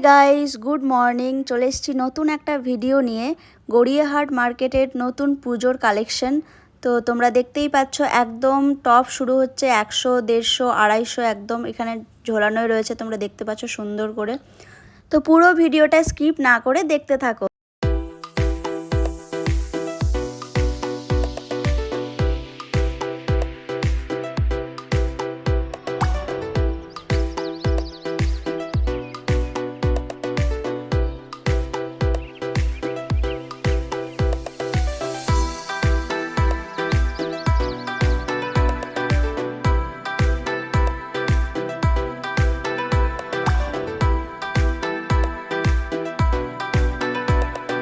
Guys, good morning. চলে এসেছি নতুন একটা ভিডিও নিয়ে। গড়িয়াহাট মার্কেটের নতুন পুজোর কালেকশন। তো তোমরা দেখতেই পাচ্ছ একদম টপ শুরু হচ্ছে 100, 150, 250 একদম এখানে ঝোলানোই রয়েছে, তোমরা দেখতে পাচ্ছ সুন্দর করে। তো পুরো ভিডিওটা স্কিপ না করে দেখতে থাকো।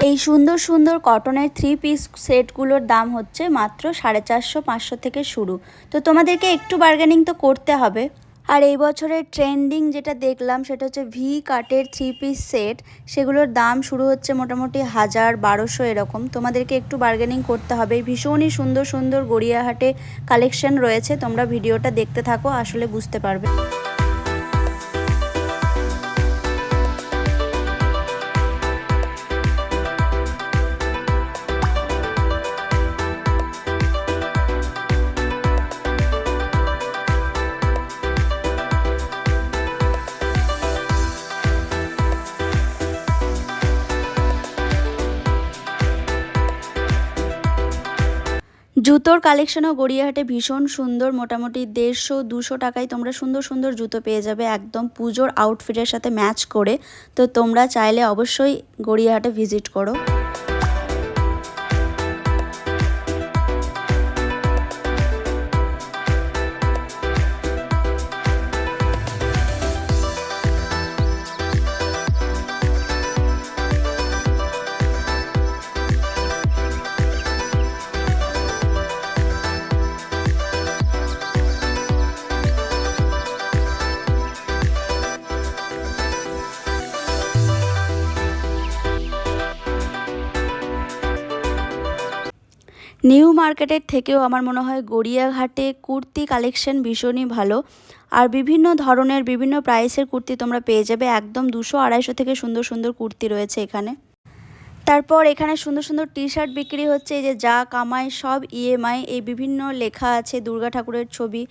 এই সুন্দর সুন্দর কটনের 3 পিস সেটগুলোর দাম হচ্ছে মাত্র 450-500 থেকে শুরু। তো তোমাদেরকে একটু বার্গেনিং তো করতে হবে। আর এই বছরের ট্রেন্ডিং যেটা দেখলাম সেটা হচ্ছে ভি কাটের 3 পিস সেট। সেগুলোর দাম শুরু হচ্ছে মোটামুটি 1000-1200 এরকম। তোমাদেরকে একটু বার্গেনিং করতে হবে। ভীষণই সুন্দর সুন্দর গড়িয়াহাটে কালেকশন রয়েছে, তোমরা ভিডিওটা দেখতে থাকো, আসলে বুঝতে পারবে। জুতোর কালেকশনও গড়িয়াহাটে ভীষণ সুন্দর, মোটামুটি 150-200 টাকায় তোমরা সুন্দর সুন্দর জুতো পেয়ে যাবে একদম পুজোর আউটফিটের সাথে ম্যাচ করে। তো তোমরা চাইলে অবশ্যই গড়িয়াহাটে ভিজিট করো। নিউ মার্কেটের থেকেও আমার মনে হয় গড়িয়াহাটে কুর্তি কালেকশন ভীষণই ভালো। আর বিভিন্ন ধরনের বিভিন্ন প্রাইসের কুর্তি তোমরা পেয়ে যাবে, একদম 200-250 থেকে সুন্দর সুন্দর কুর্তি রয়েছে এখানে। তারপর এখানে সুন্দর সুন্দর টি শার্ট বিক্রি হচ্ছে, এই যে যা কামাই সব ইএমআই, এই বিভিন্ন লেখা আছে, দুর্গা ঠাকুরের ছবি।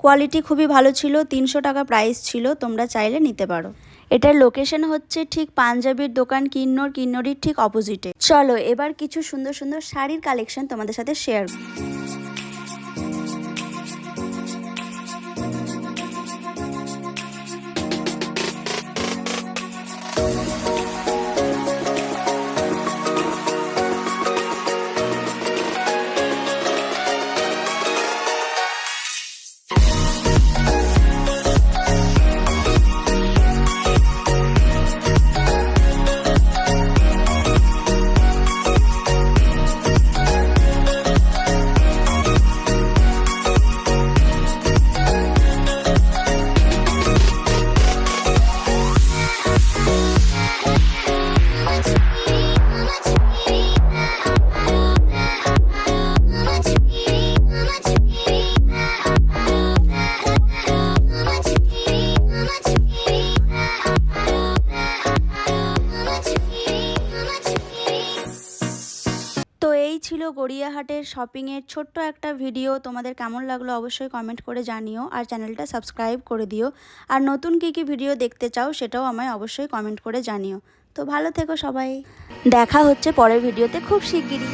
কোয়ালিটি খুবই ভালো ছিল, 300 টাকা প্রাইস ছিল, তোমরা চাইলে নিতে পারো। এটার লোকেশন হচ্ছে ঠিক পাঞ্জাবির দোকান কিন্নরির ঠিক অপোজিটে। চলো এবার কিছু সুন্দর সুন্দর শাড়ির কালেকশন তোমাদের সাথে শেয়ার। তো এই ছিল গড়িয়াহাটের শপিংয়ের ছোট্ট একটা ভিডিও। তোমাদের কেমন লাগলো অবশ্যই কমেন্ট করে জানিও, আর চ্যানেলটা সাবস্ক্রাইব করে দিও। আর নতুন কী কী ভিডিও দেখতে চাও সেটাও আমায় অবশ্যই কমেন্ট করে জানিও। তো ভালো থেকো সবাই, দেখা হচ্ছে পরের ভিডিওতে খুব শিগগিরই।